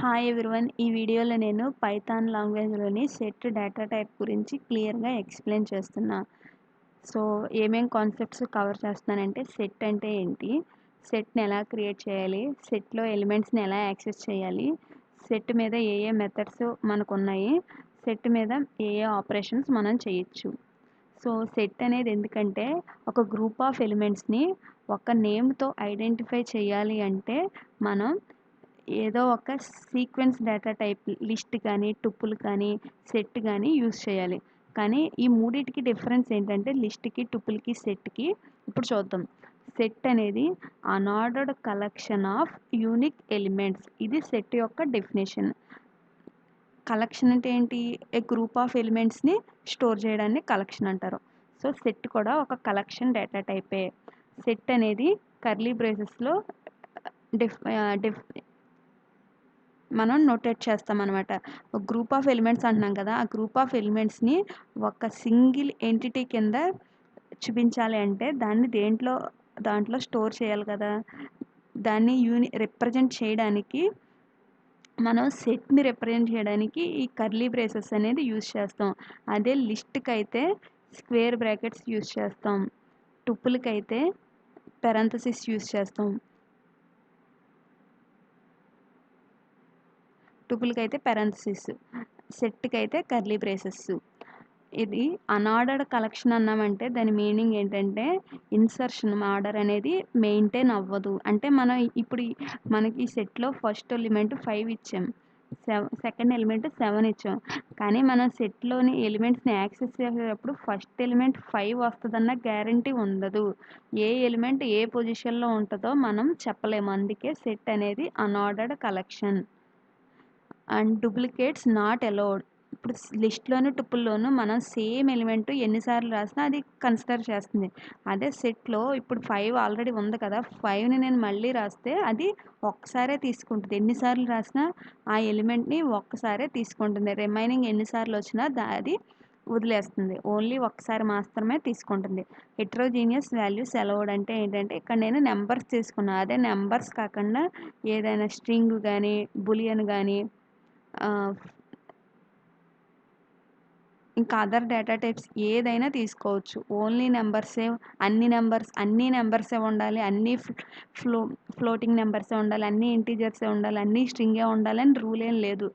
Hi everyone. ఈ వీడియోలో నేను పైథాన్ లాంగ్వేజ్‌లోని సెట్ డేటా టైప్ గురించి క్లియర్‌గా ఎక్స్‌ప్లెయిన్ చేస్తున్నా. సో, ఏమేం కాన్సెప్ట్స్ కవర్ చేస్తున్నానంటే సెట్ అంటే ఏంటి? సెట్‌ని ఎలా క్రియేట్ చేయాలి? సెట్‌లో ఎలిమెంట్స్‌ని ఎలా యాక్సెస్ చేయాలి? సెట్ మీద ఏ ఏ మెథడ్స్ మనకున్నాయి? సెట్ మీద ఏ ఏ ఆపరేషన్స్ మనం చేయొచ్చు? సో, సెట్ అనేది ఎందుకంటే ఒక గ్రూప్ ఆఫ్ ఎలిమెంట్స్‌ని ఒక నేమ్‌తో ఐడెంటిఫై చేయాలి అంటే మనం ఏదో ఒక సీక్వెన్స్ డేటా టైప్ లిస్ట్ కానీ, టుపుల్ కానీ, సెట్ కానీ యూజ్ చేయాలి. కానీ ఈ మూడిటికి డిఫరెన్స్ ఏంటంటే లిస్ట్‌కి, టుపుల్‌కి, సెట్‌కి ఇప్పుడు చూద్దాం. సెట్ అనేది unordered collection of unique elements. ఇది సెట్ యొక్క డెఫినిషన్. కలెక్షన్ అంటే ఏంటి? ఏ గ్రూప్ ఆఫ్ ఎలిమెంట్స్‌ని స్టోర్ చేయడాన్ని కలెక్షన్ అంటారు. సో, సెట్ కూడా ఒక కలెక్షన్ డేటా టైపే. సెట్ అనేది కర్లీ బ్రేసెస్‌లో డిఫ్ ఆహ్, డిఫ్ మనం నోటేట్ చేస్తామనమాట. ఒక గ్రూప్ ఆఫ్ ఎలిమెంట్స్ అంటున్నాం కదా! ఆ గ్రూప్ ఆఫ్ ఎలిమెంట్స్‌ని ఒక సింగిల్ ఎంటిటీ కింద చూపించాలి అంటే దాన్ని దాంట్లో స్టోర్ చేయాలి కదా! దాన్ని రిప్రజెంట్ చేయడానికి మనం సెట్‌ని రిప్రజెంట్ చేయడానికి ఈ కర్లీ బ్రేసెస్ అనేది యూజ్ చేస్తాం. అదే లిస్ట్‌కైతే స్క్వేర్ బ్రాకెట్స్ యూజ్ చేస్తాం. టుపుల్‌కైతే పారెంథసిస్ యూజ్ చేస్తాం. టుపుల్‌కైతే పారెంథసిస్. సెట్‌కైతే కర్లీ బ్రేసెస్. ఇది అనార్డర్డ్ కలెక్షన్ అన్నామంటే దాని మీనింగ్ ఏంటంటే ఇన్సర్షన్ ఆర్డర్ అనేది మెయింటైన్ అవ్వదు. అంటే మనం ఇప్పుడు మనకి ఈ సెట్‌లో ఫస్ట్ ఎలిమెంట్ 5 ఇచ్చాం. సెకండ్ ఎలిమెంట్ 7 ఇచ్చాం. కానీ మనం సెట్‌లోని ఎలిమెంట్స్‌ని యాక్సెస్ చేసేటప్పుడు ఫస్ట్ ఎలిమెంట్ 5 వస్తదన్న గ్యారంటీ ఉండదు. ఏ ఎలిమెంట్ ఏ పొజిషన్‌లో ఉంటదో మనం చెప్పలేము. అందుకే సెట్ అనేది unordered collection. And duplicates not allowed. ఇప్పుడు లిస్ట్‌లోను, టుపుల్‌లోను మనం సేమ్ ఎలిమెంట్ ఎన్ని సార్లు రాసినా అది కన్సిడర్ చేస్తుంది. అదే సెట్‌లో ఇప్పుడు 5 ఆల్రెడీ ఉంది కదా! 5ని నేను మళ్ళీ రాస్తే అది ఒక్కసారే తీసుకుంటది. ఎన్ని సార్లు రాసినా ఆ ఎలిమెంట్‌ని ఒక్కసారే తీసుకుంటుంది. రిమైనింగ్ ఎన్ని సార్లు వచ్చినా అది వదిలేస్తుంది. ఓన్లీ ఒక్కసారి మాత్రమే తీసుకుంటుంది. హెటెరోజీనియస్ వాల్యూస్ అలౌడ్ అంటే ఏంటంటే ఇక్కడ నేను నంబర్స్ తీసుకున్నా. అదే నంబర్స్ కాకుండా ఏదైనా స్ట్రింగ్ గానీ, బూలియన్ గానీ ఆహ్, ఇంకా అదర్ డేటా టైప్స్ ఏదైనా తీసుకోవచ్చు. ఓన్లీ నంబర్సే అన్ని నంబర్సే ఉండాలి. అన్నీ ఫ్లో ఫ్లోటింగ్ నంబర్సే ఉండాలి. అన్నీ ఇంటిజర్సే ఉండాలి. అన్నీ స్ట్రింగే ఉండాలని రూల్ ఏం లేదు.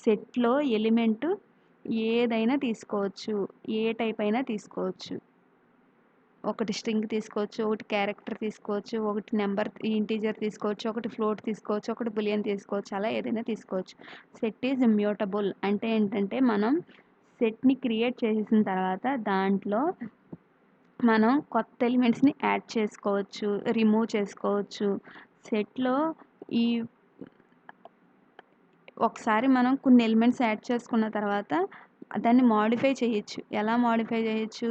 సెట్‌లో ఎలిమెంట్ ఏదైనా తీసుకోవచ్చు. ఏ టైప్ అయినా తీసుకోవచ్చు. ఒకటి స్ట్రింగ్ తీసుకోవచ్చు. ఒకటి క్యారెక్టర్ తీసుకోవచ్చు. ఒకటి ఇంటిజర్ తీసుకోవచ్చు. ఒకటి ఫ్లోట్ తీసుకోవచ్చు. ఒకటి బూలియన్ తీసుకోవచ్చు. అలా ఏదైనా తీసుకోవచ్చు. సెట్ ఈజ్ ఇమ్యూటబుల్ అంటే ఏంటంటే మనం సెట్‌ని క్రియేట్ చేసేసిన తర్వాత దాంట్లో మనం కొత్త ఎలిమెంట్స్‌ని యాడ్ చేసుకోవచ్చు. రిమూవ్ చేసుకోవచ్చు. సెట్‌లో ఈ ఒకసారి మనం కొన్ని ఎలిమెంట్స్ యాడ్ చేసుకున్న తర్వాత దాన్ని మోడిఫై చేయొచ్చు. ఎలా మోడిఫై చేయొచ్చు?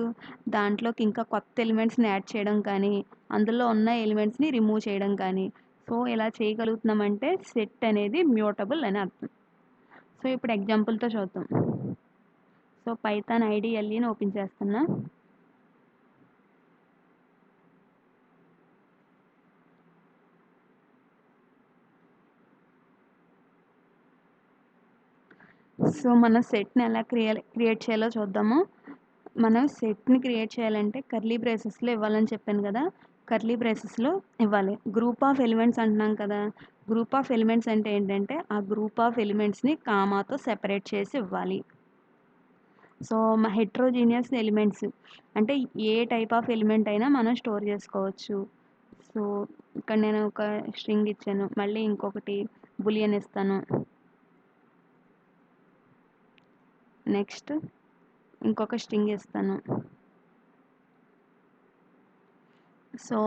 దాంట్లోకి ఇంకా కొత్త ఎలిమెంట్స్‌ని యాడ్ చేయడం కానీ, అందులో ఉన్న ఎలిమెంట్స్‌ని రిమూవ్ చేయడం కానీ. సో, ఇలా చేయగలుగుతున్నామంటే సెట్ అనేది మ్యూటబుల్ అని అర్థం. సో, ఇప్పుడు ఎగ్జాంపుల్‌తో చూద్దాం. సో, పైథాన్ ఐడీఎల్ఈని ఓపెన్ చేస్తున్నా. సో, మనం సెట్‌ని ఎలా క్రియేట్ చేయాలో చూద్దాము. మనం సెట్‌ని క్రియేట్ చేయాలంటే కర్లీ బ్రేసెస్‌లో ఇవ్వాలని చెప్పాను కదా! కర్లీ బ్రేసెస్‌లో ఇవ్వాలి. గ్రూప్ ఆఫ్ ఎలిమెంట్స్ అంటున్నాం కదా! గ్రూప్ ఆఫ్ ఎలిమెంట్స్ అంటే ఏంటంటే, ఆ గ్రూప్ ఆఫ్ ఎలిమెంట్స్‌ని కామాతో సెపరేట్ చేసి ఇవ్వాలి. సో, హెటెరోజీనియస్ ఎలిమెంట్స్ అంటే ఏ టైప్ ఆఫ్ ఎలిమెంట్ అయినా మనం స్టోర్ చేసుకోవచ్చు. సో, ఇక్కడ నేను ఒక స్ట్రింగ్ ఇచ్చాను. మళ్ళీ ఇంకొకటి బూలియన్ ఇస్తాను. నెక్స్ట్ ఇంకొక స్ట్రింగ్ ఇస్తాను. సో,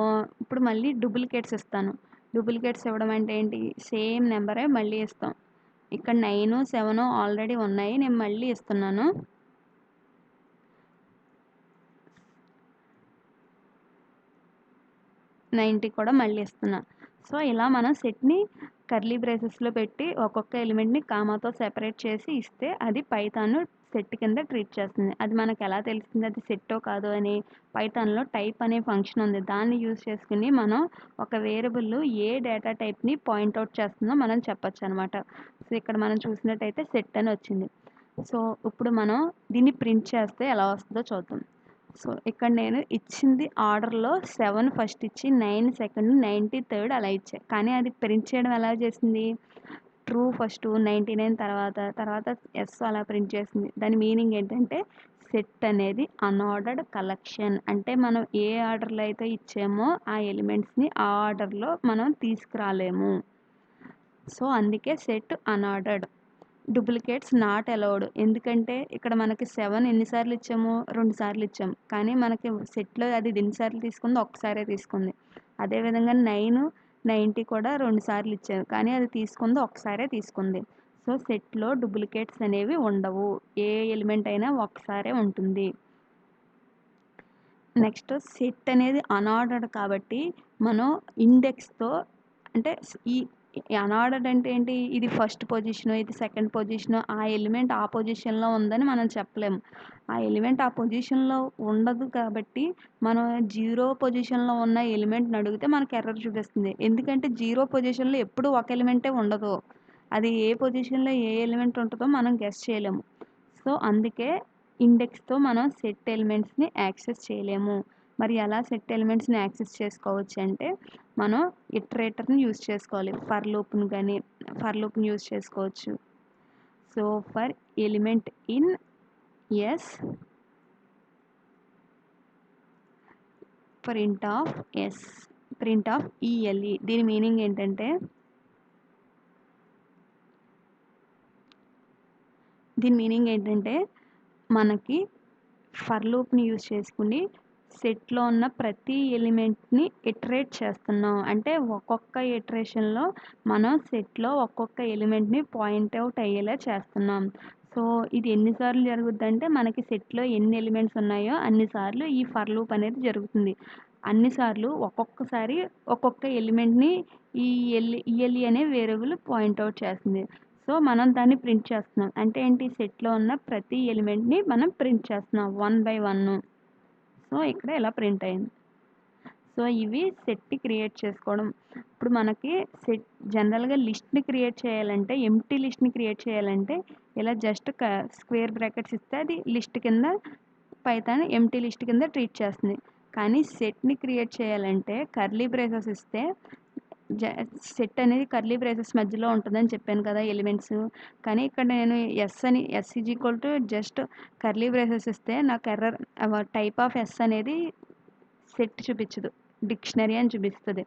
ఇప్పుడు మళ్ళీ డూప్లికేట్స్ ఇస్తాను. డూప్లికేట్స్ ఇవ్వడం అంటే ఏంటి? సేమ్ నంబరే మళ్ళీ ఇస్తాం. ఇక్కడ 9, 7 ఆల్రెడీ ఉన్నాయి. నేను మళ్ళీ ఇస్తున్నాను. 90 కూడా మళ్ళీ ఇస్తున్నా. సో, ఇలా మనం సెట్‌ని కర్లీ బ్రేసెస్‌లో పెట్టి ఒక్కొక్క ఎలిమెంట్‌ని కామాతో సెపరేట్ చేసి ఇస్తే అది పైథాన్ సెట్ కింద ట్రీట్ చేస్తుంది. అది మనకు ఎలా తెలుస్తుంది అది సెట్టో కాదో అని? పైథాన్‌లో టైప్ అనే ఫంక్షన్ ఉంది. దాన్ని యూజ్ చేసుకొని మనం ఒక వేరియబుల్ ఏ డేటా టైప్‌ని పాయింట్ ఔట్ చేస్తుందో మనం చెప్పొచ్చనమాట. సో, ఇక్కడ మనం చూసినట్టయితే సెట్ అని వచ్చింది. సో, ఇప్పుడు మనం దీన్ని ప్రింట్ చేస్తే ఎలా వస్తుందో చూద్దాం. సో, ఇక్కడ నేను ఇచ్చింది ఆర్డర్‌లో 7 ఫస్ట్ ఇచ్చి 9 సెకండ్, 90 థర్డ్ అలా ఇచ్చా. కానీ అది ప్రింట్ చేయడం ఎలా చేసింది? ట్రూ ఫస్టు, 99 తర్వాత యెస్ అలా ప్రింట్ చేసింది. దాని మీనింగ్ ఏంటంటే సెట్ అనేది అన్ఆర్డర్డ్ కలెక్షన్. అంటే మనం ఏ ఆర్డర్‌లో అయితే ఇచ్చామో ఆ ఎలిమెంట్స్‌ని ఆ ఆర్డర్‌లో మనం తీసుకురాలేము. సో, అందుకే set unordered. Duplicates not allowed. ఎందుకంటే ఇక్కడ మనకి 7 ఎన్ని సార్లు ఇచ్చాము? 2 సార్లు ఇచ్చాము. కానీ మనకి సెట్‌లో అది ఎన్ని సార్లు తీసుకుంది? ఒక్కసారే తీసుకుంది. అదేవిధంగా 9, 90 కూడా 2 సార్లు ఇచ్చాను. కానీ అది తీసుకుంది ఒక్కసారే తీసుకుంది. సో, సెట్‌లో డూప్లికేట్స్ అనేవి ఉండవు. ఏ ఎలిమెంట్ అయినా ఒక్కసారే ఉంటుంది. నెక్స్ట్ సెట్ అనేది అన్ఆర్డర్డ్ కాబట్టి మనం ఇండెక్స్‌తో అంటే ఈ అన్ఆర్డర్డ్ అంటే ఏంటి? ఇది ఫస్ట్ పొజిషను, ఇది సెకండ్ పొజిషను, ఆ ఎలిమెంట్ ఆ పొజిషన్‌లో ఉందని మనం చెప్పలేము. ఆ ఎలిమెంట్ ఆ పొజిషన్‌లో ఉండదు కాబట్టి మనం 0 పొజిషన్‌లో ఉన్న ఎలిమెంట్‌ని అడిగితే మనకు ఎర్రర్ చూపిస్తుంది. ఎందుకంటే 0 పొజిషన్‌లో ఎప్పుడూ ఒక ఎలిమెంటే ఉండదు. అది ఏ పొజిషన్‌లో ఏ ఎలిమెంట్ ఉంటదో మనం గెస్ చేయలేము. సో, అందుకే ఇండెక్స్‌తో మనం సెట్ ఎలిమెంట్స్‌ని యాక్సెస్ చేయలేము. మరి ఎలా సెట్ ఎలిమెంట్స్‌ని యాక్సెస్ చేసుకోవచ్చు అంటే, మనం ఇటరేటర్‌ని యూజ్ చేసుకోవాలి. ఫర్ లూప్‌ని యూజ్ చేసుకోవచ్చు. So, for element in yes print of yes, print of ELE. దీని మీనింగ్ ఏంటంటే మనకి ఫర్ లూప్‌ని యూజ్ చేసుకొని సెట్‌లో ఉన్న ప్రతి ఎలిమెంట్‌ని ఇటరేట్ చేస్తున్నాం. అంటే ఒక్కొక్క ఇటరేషన్‌లో మనం సెట్‌లో ఒక్కొక్క ఎలిమెంట్‌ని పాయింట్ ఔట్ అయ్యేలా చేస్తున్నాం. సో, ఇది ఎన్ని సార్లు జరుగుద్దంటే మనకి సెట్‌లో ఎన్ని ఎలిమెంట్స్ ఉన్నాయో అన్ని సార్లు ఈ ఫర్ లూప్ అనేది జరుగుతుంది. అన్ని సార్లు ఒక్కొక్కసారి ఒక్కొక్క ఎలిమెంట్‌ని ఈ ఈఎల్ఈ అనే వేరియబుల్ పాయింట్ ఔట్ చేస్తుంది. సో, మనం దాన్ని ప్రింట్ చేస్తున్నాం. అంటే ఏంటి? సెట్‌లో ఉన్న ప్రతి ఎలిమెంట్‌ని మనం ప్రింట్ చేస్తున్నాం 1 బై 1. సో, ఇక్కడ ఇలా ప్రింట్ అయింది. సో, ఇవి సెట్‌ని క్రియేట్ చేసుకోవడం. ఇప్పుడు మనకి జనరల్‌గా లిస్ట్‌ని క్రియేట్ చేయాలంటే, ఎంప్టీ లిస్ట్‌ని క్రియేట్ చేయాలంటే ఇలా జస్ట్ స్క్వేర్ బ్రాకెట్స్ ఇస్తే అది లిస్ట్ కింద పైథాన్ ఎంప్టీ లిస్ట్ కింద ట్రీట్ చేస్తుంది. కానీ సెట్‌ని క్రియేట్ చేయాలంటే కర్లీ బ్రేసెస్ ఇస్తే జ సెట్ అనేది కర్లీ బ్రేసెస్ మధ్యలో ఉంటదని చెప్పాను కదా! ఎలిమెంట్స్. కానీ ఇక్కడ నేను S is equal to just curly braces ఇస్తే నాకు ఎర్రర్ టైప్ ఆఫ్ ఎస్ అనేది సెట్ చూపించదు. డిక్షనరీ అని చూపిస్తది.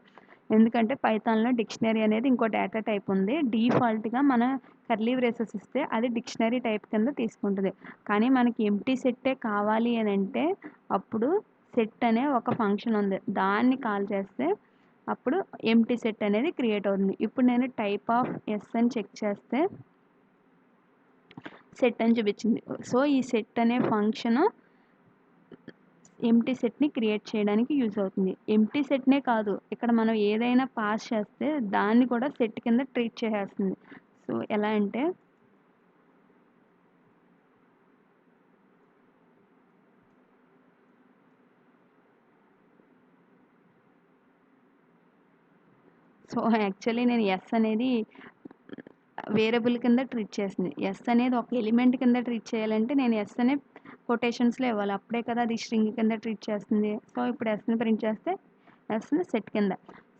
ఎందుకంటే పైథాన్‌లో డిక్షనరీ అనేది ఇంకో డేటా టైప్ ఉంది. డిఫాల్ట్‌గా మన కర్లీ బ్రేసెస్ ఇస్తే అది డిక్షనరీ టైప్ కింద తీసుకుంటది. కానీ మనకి ఎంప్టీ సెట్టే కావాలి అనంటే అప్పుడు సెట్ అనే ఒక ఫంక్షన్ ఉంది. దాన్ని కాల్ చేస్తే అప్పుడు ఎంప్టీ సెట్ అనేది క్రియేట్ అవుతుంది. ఇప్పుడు నేను టైప్ ఆఫ్ ఎస్ అని చెక్ చేస్తే సెట్ అని చూపించింది. సో, ఈ సెట్ అనే ఫంక్షను ఎంప్టీ సెట్‌ని క్రియేట్ చేయడానికి యూజ్ అవుతుంది. ఎంప్టీ సెట్‌నే కాదు, ఇక్కడ మనం ఏదైనా పాస్ చేస్తే దాన్ని కూడా సెట్ కింద ట్రీట్ చేసేస్తుంది. సో, ఎలా అంటే యాక్చువల్లీ నేను ఎస్ అనేది వేరియబుల్ కింద ట్రీట్ చేసింది. ఎస్ అనేది ఒక ఎలిమెంట్ కింద ట్రీట్ చేయాలంటే నేను ఎస్ అనే కొటేషన్స్‌లో ఇవ్వాలి. అప్పుడే కదా అది స్ట్రింగ్ కింద ట్రీట్ చేస్తుంది. సో, ఇప్పుడు ఎస్‌ని ప్రింట్ చేస్తే ఎస్‌ని సెట్ కింద.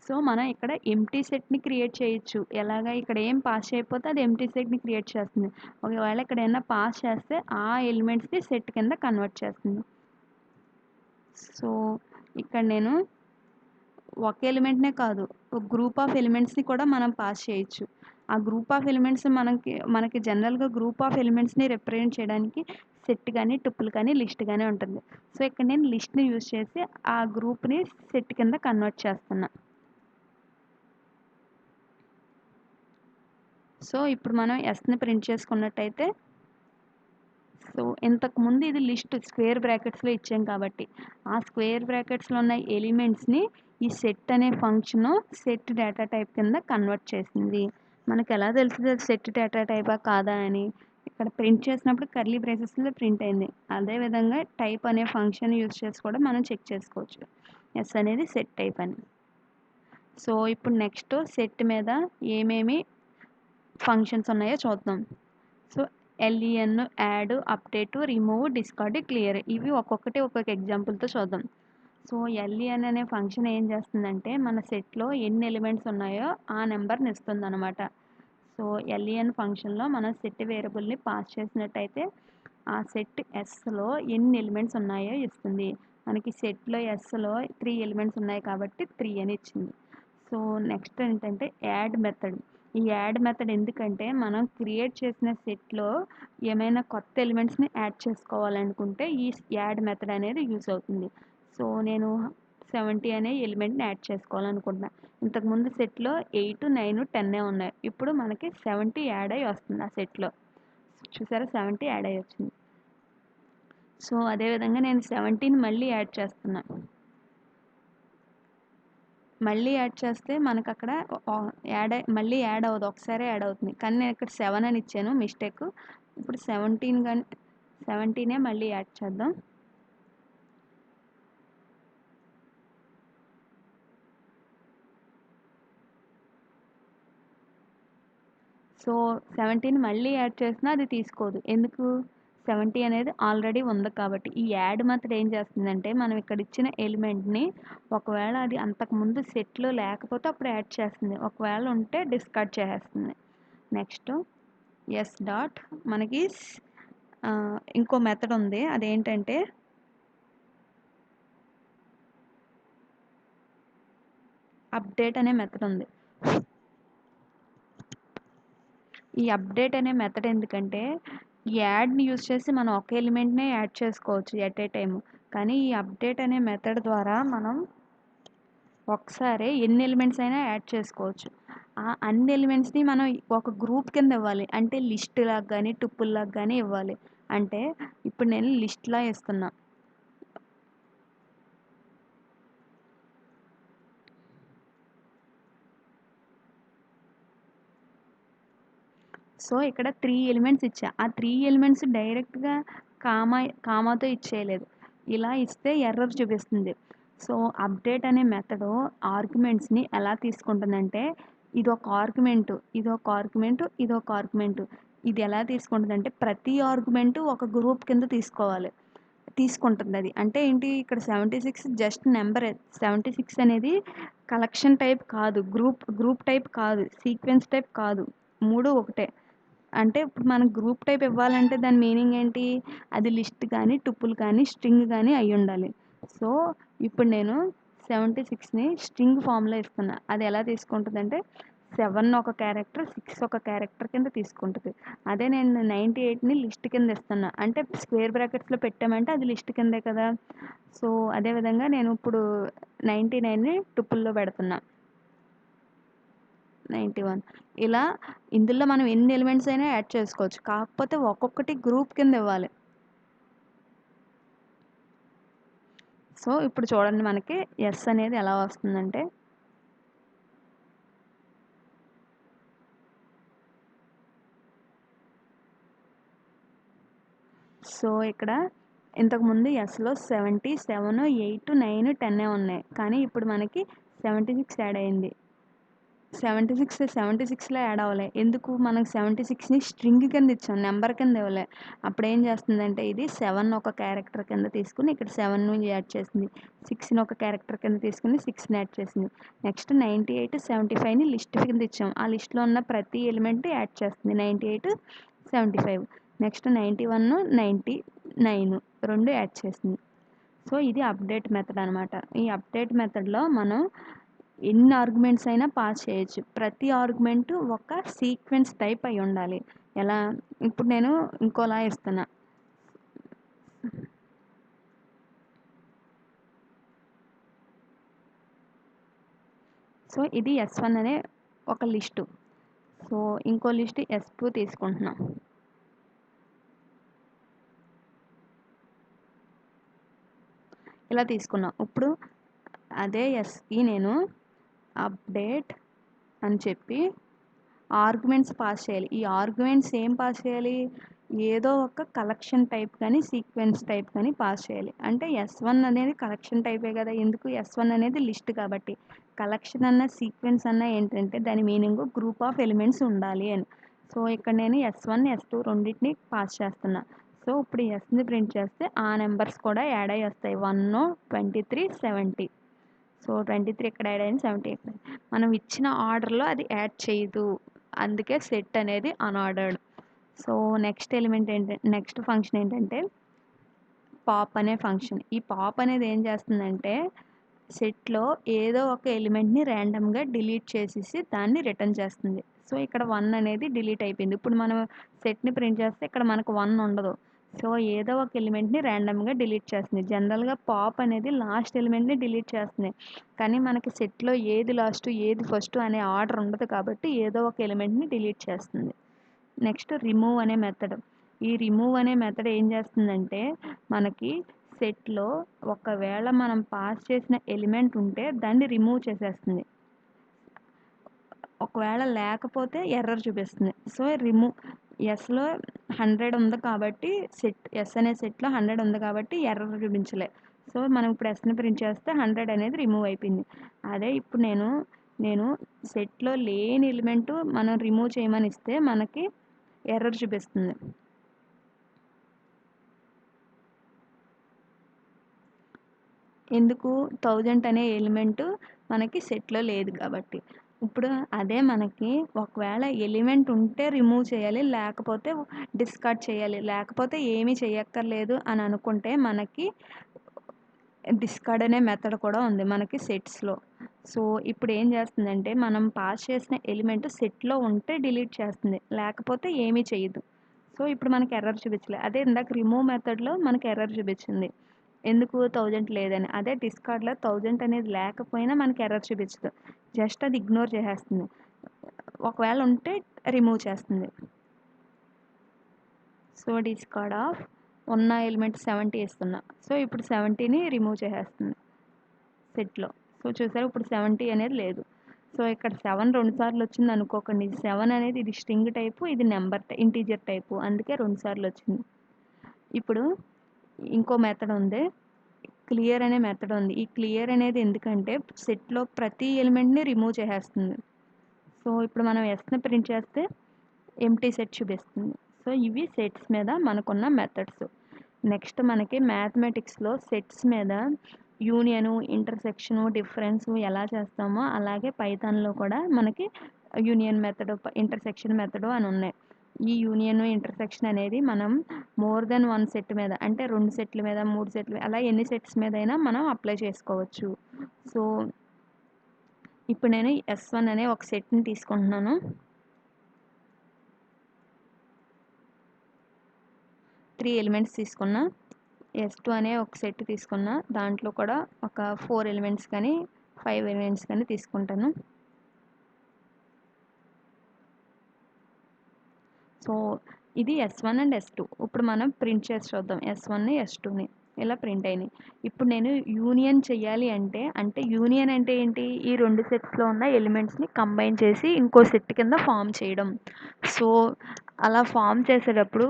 సో, మనం ఇక్కడ ఎంప్టీ సెట్‌ని క్రియేట్ చేయొచ్చు. ఎలాగా? ఇక్కడ ఏం పాస్ చేయకపోతే అది ఎంప్టీ సెట్‌ని క్రియేట్ చేస్తుంది. ఒకవేళ ఇక్కడ ఏమన్నా పాస్ చేస్తే ఆ ఎలిమెంట్స్‌ని సెట్ కింద కన్వర్ట్ చేస్తుంది. సో, ఇక్కడ నేను ఒక ఎలిమెంట్‌నే కాదు, ఒక గ్రూప్ ఆఫ్ ఎలిమెంట్స్‌ని కూడా మనం పాస్ చేయొచ్చు. ఆ గ్రూప్ ఆఫ్ ఎలిమెంట్స్ మనకి జనరల్‌గా గ్రూప్ ఆఫ్ ఎలిమెంట్స్‌ని రిప్రజెంట్ చేయడానికి సెట్ గాని, టుపుల్ కానీ, లిస్ట్ గాని ఉంటుంది. సో, ఇక్కడ నేను లిస్ట్‌ని యూజ్ చేసి ఆ గ్రూప్‌ని సెట్ కింద కన్వర్ట్ చేస్తున్నా. సో, ఇప్పుడు మనం ఎస్‌ని ప్రింట్ చేసుకున్నట్టయితే సో, ఇంతకుముందు ఇది లిస్ట్ స్క్వేర్ బ్రాకెట్స్‌లో ఇచ్చాం కాబట్టి, ఆ స్క్వేర్ బ్రాకెట్స్‌లో ఉన్న ఎలిమెంట్స్‌ని ఈ సెట్ అనే ఫంక్షను సెట్ డేటా టైప్ కింద కన్వర్ట్ చేసింది. మనకెలా తెలుస్తది అది సెట్ డేటా టైపా కాదా అని? ఇక్కడ ప్రింట్ చేసినప్పుడు కర్లీ బ్రేసెస్లో ప్రింట్ అయింది. అదేవిధంగా టైప్ అనే ఫంక్షన్ యూజ్ చేసి కూడా మనం చెక్ చేసుకోవచ్చు ఎస్ అనేది సెట్ టైప్ అని. సో ఇప్పుడు నెక్స్ట్ సెట్ మీద ఏమేమి ఫంక్షన్స్ ఉన్నాయో చూద్దాం. So LEN, add, update, remove, discard, clear, ఇవి ఒక్కొక్కటి ఒక్కొక్క ఎగ్జాంపుల్తో చూద్దాం. సో ఎల్ఈఎన్ అనే ఫంక్షన్ ఏం చేస్తుందంటే మన సెట్లో ఎన్ని ఎలిమెంట్స్ ఉన్నాయో ఆ నెంబర్ని ఇస్తుంది అనమాట. సో ఎల్ఈఎన్ ఫంక్షన్లో మనం సెట్ వేరియబుల్ని పాస్ చేసినట్టయితే ఆ సెట్ ఎస్లో ఎన్ని ఎలిమెంట్స్ ఉన్నాయో ఇస్తుంది. మనకి సెట్లో ఎస్లో 3 ఎలిమెంట్స్ ఉన్నాయి కాబట్టి 3 అని ఇచ్చింది. సో నెక్స్ట్ ఏంటంటే యాడ్ మెథడ్. ఈ యాడ్ మెథడ్ ఎందుకంటే మనం క్రియేట్ చేసిన సెట్లో ఏమైనా కొత్త ఎలిమెంట్స్ని యాడ్ చేసుకోవాలనుకుంటే ఈ యాడ్ మెథడ్ అనేది యూస్ అవుతుంది. సో నేను 70 అనే ఎలిమెంట్ని యాడ్ చేసుకోవాలనుకుంటున్నా. ఇంతకుముందు సెట్లో 8, 9, 10 ఉన్నాయి. ఇప్పుడు మనకి 70 యాడ్ అయ్యి వస్తుంది ఆ సెట్లో. చూసారా 70 యాడ్ అయ్యి వచ్చింది. సో అదేవిధంగా నేను 70ని మళ్ళీ యాడ్ చేస్తున్నా. మళ్ళీ యాడ్ చేస్తే మనకు అక్కడ మళ్ళీ యాడ్ అవ్వదు, ఒకసారి యాడ్ అవుతుంది. కానీ నేను ఇక్కడ 7 అని ఇచ్చాను మిస్టేక్. ఇప్పుడు 17నే మళ్ళీ యాడ్ చేద్దాం. సో 17 మళ్ళీ యాడ్ చేసినా అది తీసుకోదు. ఎందుకు? 70 అనేది ఆల్రెడీ ఉంది కాబట్టి. ఈ యాడ్ మెథడ్ ఏం చేస్తుందంటే మనం ఇక్కడ ఇచ్చిన ఎలిమెంట్ని ఒకవేళ అది అంతకుముందు సెట్లో లేకపోతే అప్పుడు యాడ్ చేస్తుంది, ఒకవేళ ఉంటే డిస్కార్డ్ చేసేస్తుంది. నెక్స్ట్ ఎస్ డాట్ మనకి ఇంకో మెథడ్ ఉంది, అదేంటంటే అప్డేట్ అనే మెథడ్ ఉంది. ఈ అప్డేట్ అనే మెథడ్ ఎందుకంటే ఈ యాడ్ని యూజ్ చేసి మనం ఒక ఎలిమెంట్నే యాడ్ చేసుకోవచ్చు ఎట్ ఏ టైమ్. కానీ ఈ అప్డేట్ అనే మెథడ్ ద్వారా మనం ఒకసారి ఎన్ని ఎలిమెంట్స్ అయినా యాడ్ చేసుకోవచ్చు. ఆ అన్ని ఎలిమెంట్స్ని మనం ఒక గ్రూప్ కింద ఇవ్వాలి, అంటే లిస్ట్ లాగా కానీ టుపుల్ లాగా కానీ ఇవ్వాలి. అంటే ఇప్పుడు నేను లిస్ట్లా ఇస్తున్నా. సో ఇక్కడ 3 ఎలిమెంట్స్ ఇచ్చా. ఆ 3 ఎలిమెంట్స్ డైరెక్ట్గా కామాతో ఇచ్చేయలేదు, ఇలా ఇస్తే ఎర్రర్ చూపిస్తుంది. సో అప్డేట్ అనే మెథడ్ ఆర్గ్యుమెంట్స్ని ఎలా తీసుకుంటుందంటే ఇదొక ఆర్గ్యుమెంట్, ఇదొక ఆర్గ్యుమెంట్, ఇదొక ఆర్గ్యుమెంట్. ఇది ఎలా తీసుకుంటుందంటే ప్రతి ఆర్గ్యుమెంట్ ఒక గ్రూప్ కింద తీసుకుంటుంది అది. అంటే ఏంటి, ఇక్కడ 76 జస్ట్ నెంబర్. 76 అనేది కలెక్షన్ టైప్ కాదు, గ్రూప్ టైప్ కాదు, సీక్వెన్స్ టైప్ కాదు, 3 ఒకటే. అంటే ఇప్పుడు మనం గ్రూప్ టైప్ ఇవ్వాలంటే దాని మీనింగ్ ఏంటి, అది లిస్ట్ కానీ టుపుల్ కానీ స్ట్రింగ్ కానీ అయి ఉండాలి. సో ఇప్పుడు నేను 76ని స్ట్రింగ్ ఫామ్లో ఇస్తున్నా. అది ఎలా తీసుకుంటుందంటే 7 ఒక క్యారెక్టర్, 6 ఒక క్యారెక్టర్ కింద తీసుకుంటుంది. అదే నేను 98ని లిస్ట్ కింద ఇస్తున్నా, అంటే స్క్వేర్ బ్రాకెట్స్లో పెట్టామంటే అది లిస్ట్ కిందే కదా. సో అదేవిధంగా నేను ఇప్పుడు 99ని టుపుల్లో పెడుతున్నా, 91. ఇలా ఇందులో మనం ఎన్ని ఎలిమెంట్స్ అయినా యాడ్ చేసుకోవచ్చు, కాకపోతే ఒక్కొక్కటి గ్రూప్ కింద ఇవ్వాలి. సో ఇప్పుడు చూడండి మనకి ఎస్ అనేది ఎలా వస్తుందంటే సో ఇక్కడ ఇంతకుముందు ఎస్లో 70, 7, 8, 9, 10 ఉన్నాయి. కానీ ఇప్పుడు మనకి 76 యాడ్ అయింది. 76లో యాడ్ అవ్వలే, ఎందుకు? మనం 76ని స్ట్రింగ్ కింద ఇచ్చాం, నెంబర్ కింద ఇవ్వలే. అప్పుడు ఏం చేస్తుందంటే ఇది 7 ఒక క్యారెక్టర్ కింద తీసుకుని ఇక్కడ 7ని యాడ్ చేసింది, 6ని ఒక క్యారెక్టర్ కింద తీసుకుని 6ని యాడ్ చేసింది. నెక్స్ట్ 98, 75ని లిస్ట్ కింద ఇచ్చాం, ఆ లిస్ట్లో ఉన్న ప్రతి ఎలిమెంట్ యాడ్ చేస్తుంది, 98, 75. నెక్స్ట్ 91, 99 రెండు యాడ్ చేసింది. సో ఇది అప్డేట్ మెథడ్ అనమాట. ఈ అప్డేట్ మెథడ్లో మనం ఎన్ని ఆర్గ్యుమెంట్స్ అయినా పాస్ చేయొచ్చు. ప్రతి ఆర్గ్యుమెంట్ ఒక సీక్వెన్స్ టైప్ అయి ఉండాలి. ఎలా, ఇప్పుడు నేను ఇంకోలా ఇస్తున్నా. సో ఇది S1 అనే ఒక లిస్టు. సో ఇంకో లిస్ట్ S2 తీసుకుంటున్నా. ఇలా తీసుకున్నా. ఇప్పుడు అదే ఎస్కి నేను అప్డేట్ అని చెప్పి ఆర్గ్యుమెంట్స్ పాస్ చేయాలి. ఈ ఆర్గ్యుమెంట్స్ ఏం పాస్ చేయాలి, ఏదో ఒక కలెక్షన్ టైప్ కానీ సీక్వెన్స్ టైప్ కానీ పాస్ చేయాలి. అంటే S1 అనేది కలెక్షన్ టైపే కదా, ఎందుకు S1 అనేది లిస్ట్ కాబట్టి. కలెక్షన్ అన్న సీక్వెన్స్ అన్న ఏంటంటే దాని మీనింగ్ గ్రూప్ ఆఫ్ ఎలిమెంట్స్ ఉండాలి అని. సో ఇక్కడ నేను S1 S2 రెండింటిని పాస్ చేస్తున్నా. సో ఇప్పుడు ఎస్ని ప్రింట్ చేస్తే ఆ నెంబర్స్ కూడా యాడ్ అయ్యి వస్తాయి. 1, 23, 70. సో 23 ఇక్కడ యాడ్ అయింది, 70 ఇక్కడ. మనం ఇచ్చిన ఆర్డర్లో అది యాడ్ చేయదు, అందుకే సెట్ అనేది అన్ఆర్డర్డ్. సో నెక్స్ట్ ఫంక్షన్ ఏంటంటే పాప్ అనే ఫంక్షన్. ఈ పాప్ అనేది ఏం చేస్తుందంటే సెట్లో ఏదో ఒక ఎలిమెంట్ని ర్యాండమ్గా డిలీట్ చేసేసి దాన్ని రిటర్న్ చేస్తుంది. సో ఇక్కడ 1 అనేది డిలీట్ అయిపోయింది. ఇప్పుడు మనం సెట్ని ప్రింట్ చేస్తే ఇక్కడ మనకు 1 ఉండదు. సో ఏదో ఒక ఎలిమెంట్ని ర్యాండమ్గా డిలీట్ చేస్తుంది. జనరల్గా పాప్ అనేది లాస్ట్ ఎలిమెంట్ని డిలీట్ చేస్తుంది, కానీ మనకి సెట్లో ఏది లాస్ట్ ఏది ఫస్ట్ అనే ఆర్డర్ ఉండదు కాబట్టి ఏదో ఒక ఎలిమెంట్ని డిలీట్ చేస్తుంది. నెక్స్ట్ రిమూవ్ అనే మెథడ్. ఈ రిమూవ్ అనే మెథడ్ ఏం చేస్తుందంటే మనకి సెట్లో ఒకవేళ మనం పాస్ చేసిన ఎలిమెంట్ ఉంటే దాన్ని రిమూవ్ చేసేస్తుంది, ఒకవేళ లేకపోతే ఎర్రర్ చూపిస్తుంది. సో ఎస్లో 100 ఉంది కాబట్టి ఎస్ అనే సెట్లో 100 ఉంది కాబట్టి ఎర్రర్ చూపించలే. సో మనం ఇప్పుడు ఎస్ని ప్రింట్ చేస్తే 100 అనేది రిమూవ్ అయిపోయింది. అదే ఇప్పుడు నేను సెట్లో లేని ఎలిమెంట్ మనం రిమూవ్ చేయమని ఇస్తే మనకి ఎర్రర్ చూపిస్తుంది. ఎందుకు? 1000 అనే ఎలిమెంట్ మనకి సెట్లో లేదు కాబట్టి. ఇప్పుడు అదే మనకి ఒకవేళ ఎలిమెంట్ ఉంటే రిమూవ్ చేయాలి, లేకపోతే డిస్కార్డ్ చేయాలి, లేకపోతే ఏమీ చేయక్కర్లేదు అని అనుకుంటే మనకి డిస్కార్డ్ అనే మెథడ్ కూడా ఉంది మనకి సెట్స్లో. సో ఇప్పుడు ఏం చేస్తుందంటే మనం పాస్ చేసిన ఎలిమెంట్ సెట్లో ఉంటే డిలీట్ చేస్తుంది, లేకపోతే ఏమీ చేయదు. సో ఇప్పుడు మనకి ఎర్రర్ చూపించలేదు. అదే ఇందాక రిమూవ్ మెథడ్లో మనకి ఎర్రర్ చూపించింది, ఎందుకు 1000 లేదని. అదే డిస్కార్డ్లో 1000 అనేది లేకపోయినా మనకి ఎర్రర్ చూపించదు, జస్ట్ అది ఇగ్నోర్ చేసేస్తుంది. ఒకవేళ ఉంటే రిమూవ్ చేస్తుంది. సో డిస్కార్డ్ ఆఫ్ ఉన్న ఎలిమెంట్ 70 ఇస్తున్నా. సో ఇప్పుడు 70ని రిమూవ్ చేసేస్తుంది సెట్లో. సో చూసారు ఇప్పుడు 70 అనేది లేదు. సో ఇక్కడ 7 2 సార్లు వచ్చింది అనుకోకండి. 7 అనేది ఇది స్ట్రింగ్ టైపు, ఇది ఇంటీజర్ టైపు, అందుకే 2 సార్లు వచ్చింది. ఇప్పుడు ఇంకో మెథడ్ ఉంది, క్లియర్ అనే మెథడ్ ఉంది. ఈ క్లియర్ అనేది ఎందుకంటే సెట్లో ప్రతి ఎలిమెంట్ని రిమూవ్ చేసేస్తుంది. సో ఇప్పుడు మనం ఎస్ని ప్రింట్ చేస్తే ఎంప్టీ సెట్ చూపిస్తుంది. సో ఇవి సెట్స్ మీద మనకున్న మెథడ్స్. నెక్స్ట్ మనకి మ్యాథమెటిక్స్లో సెట్స్ మీద యూనియను, ఇంటర్సెక్షను, డిఫరెన్స్ ఎలా చేస్తామో అలాగే పైథాన్లో కూడా మనకి యూనియన్ మెథడ్, ఇంటర్సెక్షన్ మెథడ్ అని ఉన్నాయి. ఈ యూనియన్, ఇంటర్సెక్షన్ అనేది మనం మోర్ దెన్ 1 సెట్ మీద, అంటే 2 సెట్ల మీద, 3 సెట్ల అలా ఎన్ని సెట్స్ మీద అయినా మనం అప్లై చేసుకోవచ్చు. సో ఇప్పుడు నేను S1 అనే ఒక సెట్ని తీసుకుంటున్నాను. 3 ఎలిమెంట్స్ తీసుకున్నా. S2 అనే ఒక సెట్ తీసుకున్నా, దాంట్లో కూడా ఒక 4 ఎలిమెంట్స్ కానీ 5 ఎలిమెంట్స్ కానీ తీసుకుంటాను. సో ఇది S1 అండ్ S2. ఇప్పుడు మనం ప్రింట్ చేసి చూద్దాం S1ని S2ని ఇలా ప్రింట్ అయినాయి. ఇప్పుడు నేను యూనియన్ చెయ్యాలి అంటే యూనియన్ అంటే ఏంటి? ఈ 2 సెట్స్లో ఉన్న ఎలిమెంట్స్ని కంబైన్ చేసి ఇంకో సెట్ కింద ఫామ్ చేయడం. సో అలా ఫామ్ చేసేటప్పుడు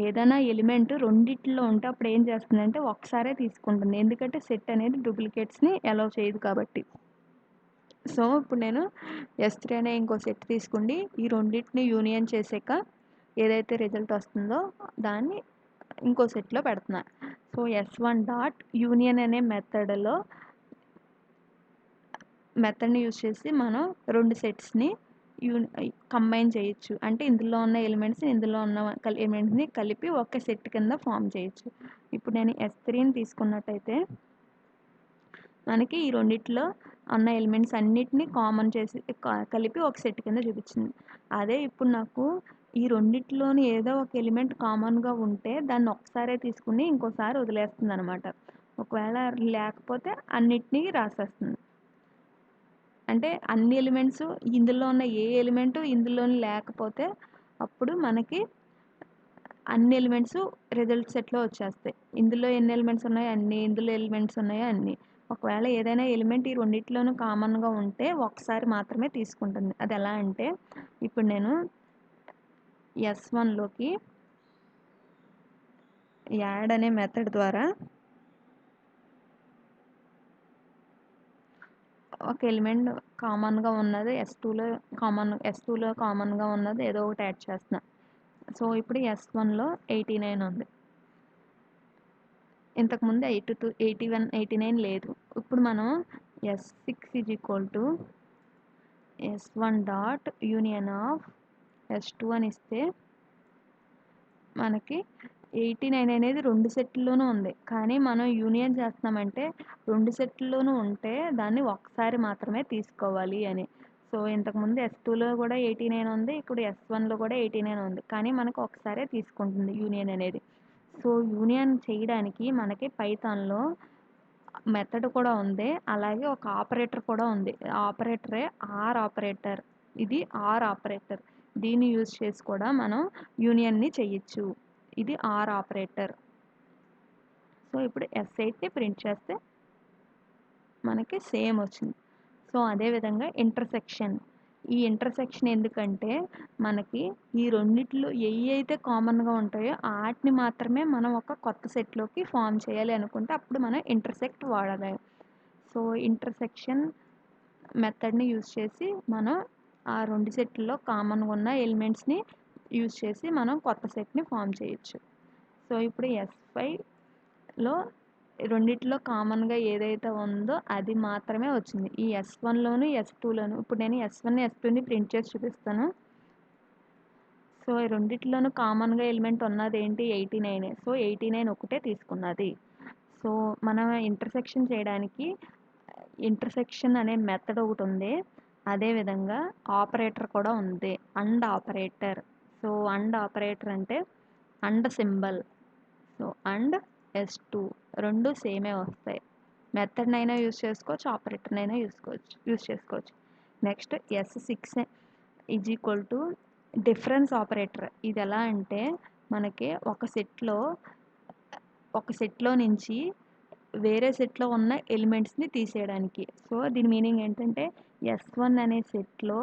ఏదైనా ఎలిమెంట్ రెండిట్లో ఉంటే అప్పుడు ఏం చేస్తుందంటే ఒకసారే తీసుకుంటుంది, ఎందుకంటే సెట్ అనేది డూప్లికేట్స్ని అలౌ చేయదు కాబట్టి. సో ఇప్పుడు నేను S3 అనే ఇంకో సెట్ తీసుకుండి ఈ రెండింటిని యూనియన్ చేసాక ఏదైతే రిజల్ట్ వస్తుందో దాన్ని ఇంకో సెట్లో పెడుతున్నా. సో S1 డాట్ యూనియన్ అనే మెథడ్ని యూజ్ చేసి మనం 2 సెట్స్ని కంబైన్ చేయొచ్చు. అంటే ఇందులో ఉన్న ఎలిమెంట్స్ ఇందులో ఉన్న ఎలిమెంట్స్ని కలిపి ఒక సెట్ కింద ఫామ్ చేయొచ్చు. ఇప్పుడు నేను S3ని తీసుకున్నట్టయితే మనకి ఈ రెండిట్లో ఉన్న ఎలిమెంట్స్ అన్నిటినీ కామన్ చేసి కలిపి ఒక సెట్ కింద చూపించింది. అదే ఇప్పుడు నాకు ఈ రెండిట్లోని ఏదో ఒక ఎలిమెంట్ కామన్గా ఉంటే దాన్ని ఒకసారే తీసుకుని ఇంకోసారి వదిలేస్తుంది అనమాట. ఒకవేళ లేకపోతే అన్నిటినీ రాసేస్తుంది. అంటే అన్ని ఎలిమెంట్స్ ఇందులో ఉన్న ఏ ఎలిమెంట్ ఇందులోని లేకపోతే అప్పుడు మనకి అన్ని ఎలిమెంట్స్ రిజల్ట్ సెట్లో వచ్చేస్తాయి. ఇందులో ఎన్ని ఎలిమెంట్స్ ఉన్నాయో అన్ని, ఇందులో ఎలిమెంట్స్ ఉన్నాయో అన్ని. ఒకవేళ ఏదైనా ఎలిమెంట్ ఈ రెండిట్లోనూ కామన్గా ఉంటే ఒకసారి మాత్రమే తీసుకుంటుంది. అది ఎలా అంటే ఇప్పుడు నేను S1లోకి యాడ్ అనే మెథడ్ ద్వారా ఒక ఎలిమెంట్ కామన్గా ఉన్నది ఎస్ టూలో కామన్గా ఉన్నది ఏదో ఒకటి యాడ్ చేస్తున్నా. సో ఇప్పుడు S1లో 89 ఉంది. ఇంతకుముందు 82, 81, 89 లేదు. ఇప్పుడు మనం S6 is equal to S1 dot union of S2 అని ఇస్తే మనకి 89 అనేది 2 సెట్లలోనూ ఉంది. కానీ మనం యూనియన్ చేస్తున్నామంటే 2 సెట్లలోనూ ఉంటే దాన్ని ఒకసారి మాత్రమే తీసుకోవాలి అని. సో ఇంతకుముందు S2లో కూడా 89 ఉంది, ఇప్పుడు S1లో కూడా 89 ఉంది. కానీ మనకు ఒకసారే తీసుకుంటుంది యూనియన్ అనేది. సో యూనియన్ చేయడానికి మనకి పైథాన్లో మెథడ్ కూడా ఉంది, అలాగే ఒక ఆపరేటర్ కూడా ఉంది. ఆపరేటరే ఆర్ ఆపరేటర్. ఇది ఆర్ ఆపరేటర్. దీన్ని యూజ్ చేసి కూడా మనం యూనియన్ని చెయ్యొచ్చు. ఇది ఆర్ ఆపరేటర్. సో ఇప్పుడు S8ని ప్రింట్ చేస్తే మనకి సేమ్ వచ్చింది. సో అదేవిధంగా ఇంటర్సెక్షన్. ఈ ఇంటర్సెక్షన్ ఎందుకంటే మనకి ఈ రెండిట్లో అయితే కామన్గా ఉంటాయో వాటిని మాత్రమే మనం ఒక కొత్త సెట్లోకి ఫామ్ చేయాలి అనుకుంటే అప్పుడు మనం ఇంటర్సెక్ట్ వాడాలి. సో ఇంటర్సెక్షన్ మెథడ్ని యూజ్ చేసి మనం ఆ 2 సెట్లలో కామన్గా ఉన్న ఎలిమెంట్స్ని యూజ్ చేసి మనం కొత్త సెట్ని ఫామ్ చేయొచ్చు. సో ఇప్పుడు S5లో రెండిట్లో కామన్గా ఏదైతే ఉందో అది మాత్రమే వచ్చింది. ఈ S1లోను S2లోను. ఇప్పుడు నేను S1 S2ని ప్రింట్ చేసి చూపిస్తాను. సో ఈ రెండిట్లోనూ కామన్గా ఎలిమెంట్ ఉన్నది ఏంటి? 89. సో 89 ఒకటే తీసుకున్నది. సో మనం ఇంటర్సెక్షన్ చేయడానికి ఇంటర్సెక్షన్ అనే మెథడ్ ఒకటి ఉంది, అదేవిధంగా ఆపరేటర్ కూడా ఉంది, and operator. So and operator అంటే and symbol. So and S2 రెండు సేమే వస్తాయి. మెథడ్నైనా యూజ్ చేసుకోవచ్చు, ఆపరేటర్నైనా యూజ్ చేసుకోవచ్చు. Next S6 is equal to difference operator. ఇది ఎలా అంటే మనకి ఒక సెట్లో నుంచి వేరే సెట్లో ఉన్న ఎలిమెంట్స్ని తీసేయడానికి. సో దీని మీనింగ్ ఏంటంటే S1 అనే సెట్లో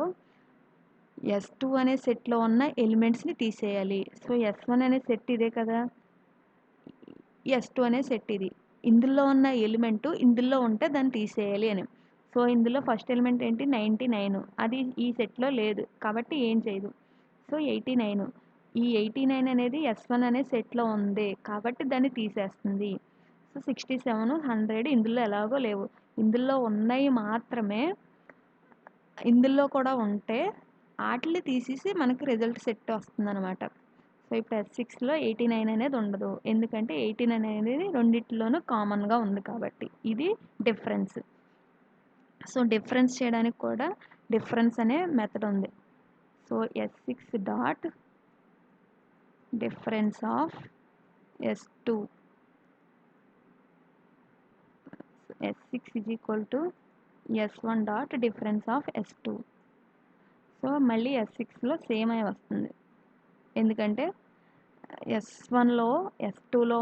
S2 అనే సెట్లో ఉన్న ఎలిమెంట్స్ని తీసేయాలి. సో S1 అనే సెట్ ఇదే కదా, S2 అనే సెట్ ఇది. ఇందులో ఉన్న ఎలిమెంట్ ఇందులో ఉంటే దాన్ని తీసేయాలి అని. సో ఇందులో ఫస్ట్ ఎలిమెంట్ ఏంటి? 99. అది ఈ సెట్లో లేదు కాబట్టి ఏం చేయదు. సో 89. ఈ 89 అనేది S1 అనే సెట్లో ఉంది కాబట్టి దాన్ని తీసేస్తుంది. సో 67, 100 ఇందులో ఎలాగో లేవు. ఇందులో ఉన్నవి మాత్రమే ఇందులో కూడా ఉంటే వాటిని తీసేసి మనకి రిజల్ట్ సెట్ వస్తుందన్నమాట. సో ఇప్పుడు S6లో 89 అనేది ఉండదు, ఎందుకంటే 89 అనేది రెండిట్లోనూ కామన్గా ఉంది కాబట్టి. ఇది డిఫరెన్స్. సో డిఫరెన్స్ చేయడానికి కూడా డిఫరెన్స్ అనే మెథడ్ ఉంది. So S6 dot difference of S2. S6 is equal to S1 dot difference of S2. So మళ్ళీ S6లో సేమ్ అయి వస్తుంది, ఎందుకంటే S1లో S2లో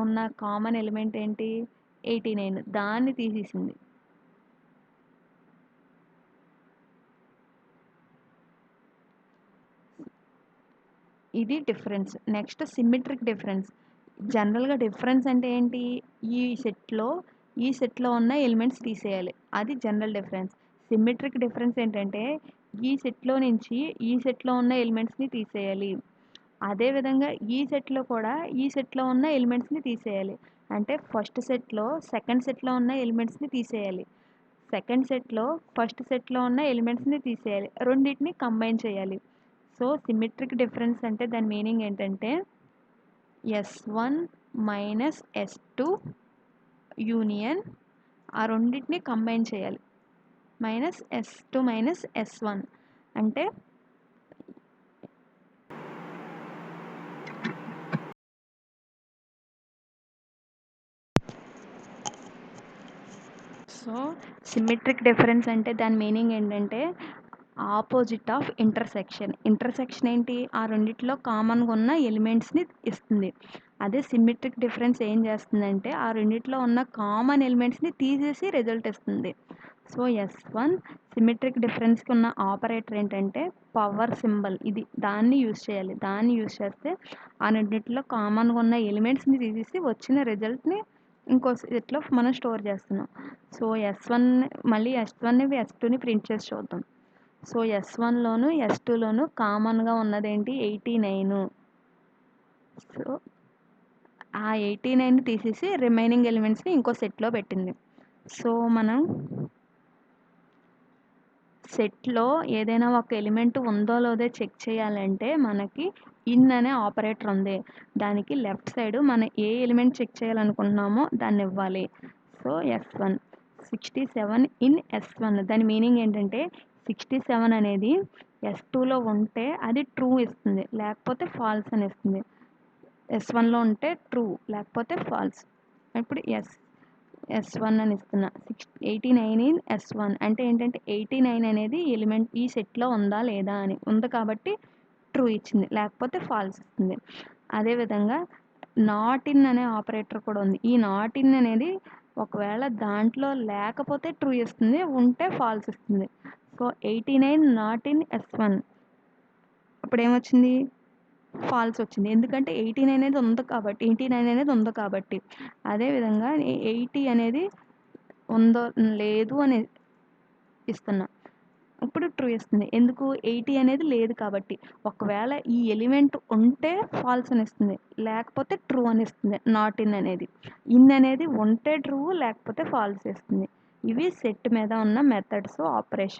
ఉన్న కామన్ ఎలిమెంట్ ఏంటి? 89. దాన్ని తీసేసింది. ఇది డిఫరెన్స్. Next symmetric difference. జనరల్గా డిఫరెన్స్ అంటే ఏంటి? ఈ సెట్లో ఉన్న ఎలిమెంట్స్ తీసేయాలి, అది జనరల్ డిఫరెన్స్. సిమ్మెట్రిక్ డిఫరెన్స్ ఏంటంటే ఈ సెట్లో నుంచి ఈ సెట్లో ఉన్న ఎలిమెంట్స్ని తీసేయాలి, అదేవిధంగా ఈ సెట్లో కూడా ఈ సెట్లో ఉన్న ఎలిమెంట్స్ని తీసేయాలి. అంటే ఫస్ట్ సెట్లో సెకండ్ సెట్లో ఉన్న ఎలిమెంట్స్ని తీసేయాలి, సెకండ్ సెట్లో ఫస్ట్ సెట్లో ఉన్న ఎలిమెంట్స్ని తీసేయాలి, రెండింటిని కంబైన్ చేయాలి. సో సిమ్మెట్రిక్ డిఫరెన్స్ అంటే దాని మీనింగ్ ఏంటంటే S1 మైనస్ S2 యూనియన్ ఆ రెండింటిని కంబైన్ చేయాలి, మైనస్ S2 మైనస్ S1 అంటే సో సిమ్మెట్రిక్ డిఫరెన్స్ అంటే దాని మీనింగ్ ఏంటంటే ఆపోజిట్ ఆఫ్ ఇంటర్సెక్షన్. ఇంటర్సెక్షన్ ఏంటి? ఆ రెండిట్లో కామన్గా ఉన్న ఎలిమెంట్స్ని ఇస్తుంది. అదే సిమ్మెట్రిక్ డిఫరెన్స్ ఏం చేస్తుందంటే ఆ రెండిట్లో ఉన్న కామన్ ఎలిమెంట్స్ని తీసేసి రిజల్ట్ ఇస్తుంది. సో S1 సిమెట్రిక్ డిఫరెన్స్కి ఉన్న ఆపరేటర్ ఏంటంటే పవర్ సింబల్, ఇది దాన్ని యూజ్ చేయాలి. దాన్ని యూజ్ చేస్తే ఆ రెండిట్లో కామన్గా ఉన్న ఎలిమెంట్స్ని తీసేసి వచ్చిన రిజల్ట్ని ఇంకో సెట్లో మనం స్టోర్ చేస్తున్నాం. సో S1 మళ్ళీ S1ని S2ని ప్రింట్ చేసి చూద్దాం. సో S1లోను S2లోను కామన్గా ఉన్నదేంటి 89. సో ఆ 89ని తీసేసి రిమైనింగ్ ఎలిమెంట్స్ని ఇంకో సెట్లో పెట్టింది. సో మనం సెట్లో ఏదైనా ఒక ఎలిమెంట్ ఉందో లేదో చెక్ చేయాలంటే మనకి ఇన్ అనే ఆపరేటర్ ఉంది. దానికి లెఫ్ట్ సైడ్ మనం ఏ ఎలిమెంట్ చెక్ చేయాలనుకుంటున్నామో దాన్ని ఇవ్వాలి. సో S1 67 ఇన్ S1, దాని మీనింగ్ ఏంటంటే 67 అనేది S2లో ఉంటే అది ట్రూ ఇస్తుంది, లేకపోతే ఫాల్స్ అని ఇస్తుంది. S1లో ఉంటే ట్రూ, లేకపోతే ఫాల్స్. ఇప్పుడు S1 అని ఇస్తున్నా. 89 ఇన్ S1 అంటే ఏంటంటే 89 అనేది ఎలిమెంట్ ఈ సెట్లో ఉందా లేదా అని. ఉంది కాబట్టి ట్రూ ఇచ్చింది, లేకపోతే ఫాల్స్ ఇస్తుంది. అదేవిధంగా నాట్ ఇన్ అనే ఆపరేటర్ కూడా ఉంది. ఈ నాట్ ఇన్ అనేది ఒకవేళ దాంట్లో లేకపోతే ట్రూ ఇస్తుంది, ఉంటే ఫాల్స్ ఇస్తుంది. సో 89 నాట్ ఇన్ S1 అప్పుడు ఏమొచ్చింది? ఫాల్స్ వచ్చింది. ఎందుకంటే 89 అనేది ఉంది కాబట్టి. అదేవిధంగా 80 అనేది ఉందో లేదు అని ఇస్తున్నా. ఇప్పుడు ట్రూ ఇస్తుంది. ఎందుకు? 80 అనేది లేదు కాబట్టి. ఒకవేళ ఈ ఎలిమెంట్ ఉంటే ఫాల్స్ అని ఇస్తుంది, లేకపోతే ట్రూ అని ఇస్తుంది నాట్ ఇన్ అనేది. ఇన్ అనేది ఉంటే ట్రూ, లేకపోతే ఫాల్స్ ఇస్తుంది. ఇవి సెట్ మీద ఉన్న మెథడ్స్, ఆపరేషన్.